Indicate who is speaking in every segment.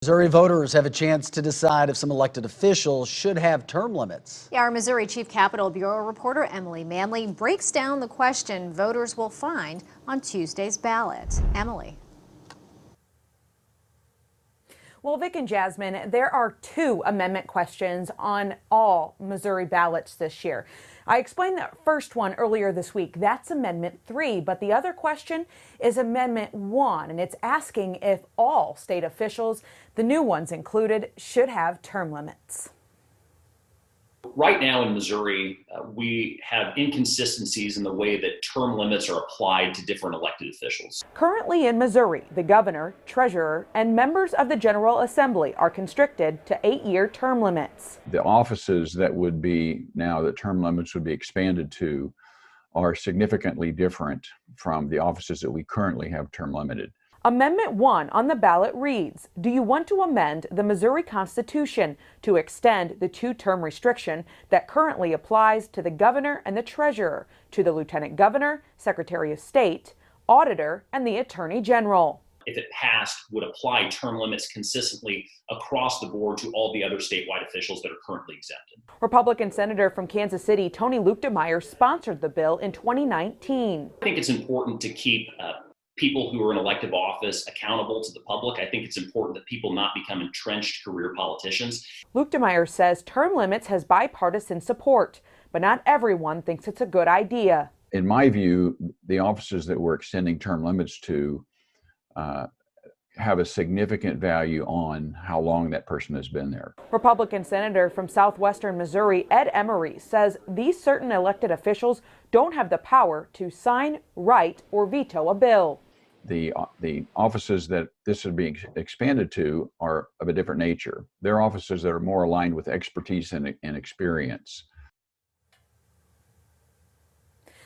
Speaker 1: Missouri voters have a chance to decide if some elected officials should have term limits.
Speaker 2: Yeah, our Missouri Chief Capitol Bureau reporter Emily Manley breaks down the question voters will find on Tuesday's ballot. Emily.
Speaker 3: Well, Vic and Jasmine, there are 2 amendment questions on all Missouri ballots this year. I explained the first one earlier this week. That's Amendment 3, but the other question is Amendment 1, and it's asking if all state officials, the new ones included, should have term limits.
Speaker 4: Right now in Missouri, we have inconsistencies in the way that term limits are applied to different elected officials.
Speaker 3: Currently in Missouri, the governor, treasurer, and members of the General Assembly are constricted to 8-year term limits.
Speaker 5: The offices that would be now the term limits would be expanded to are significantly different from the offices that we currently have term limited.
Speaker 3: Amendment 1 on the ballot reads, do you want to amend the Missouri Constitution to extend the 2-term restriction that currently applies to the governor and the treasurer to the lieutenant governor, secretary of state, auditor, and the attorney general?
Speaker 4: If it passed, would apply term limits consistently across the board to all the other statewide officials that are currently exempted.
Speaker 3: Republican Senator from Kansas City, Tony Luetkemeyer, sponsored the bill in 2019.
Speaker 4: I think it's important to keep people who are in elective office accountable to the public. I think it's important that people not become entrenched career politicians.
Speaker 3: Luetkemeyer says term limits has bipartisan support, but not everyone thinks it's a good idea.
Speaker 5: In my view, the offices that we're extending term limits to have a significant value on how long that person has been there.
Speaker 3: Republican Senator from southwestern Missouri, Ed Emery, says these certain elected officials don't have the power to sign, write, or veto a bill.
Speaker 5: The offices that this is being expanded to are of a different nature. They're offices that are more aligned with expertise and experience.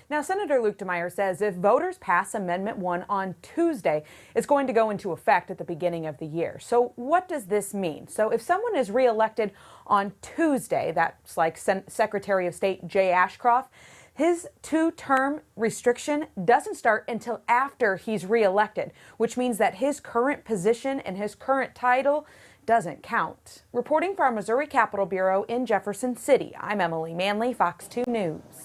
Speaker 3: Now, Senator Luetkemeyer says if voters pass Amendment 1 on Tuesday, it's going to go into effect at the beginning of the year. So what does this mean? So if someone is reelected on Tuesday, that's like Secretary of State Jay Ashcroft, his 2-term restriction doesn't start until after he's reelected, which means that his current position and his current title doesn't count. Reporting for our Missouri Capitol Bureau in Jefferson City, I'm Emily Manley, Fox 2 News.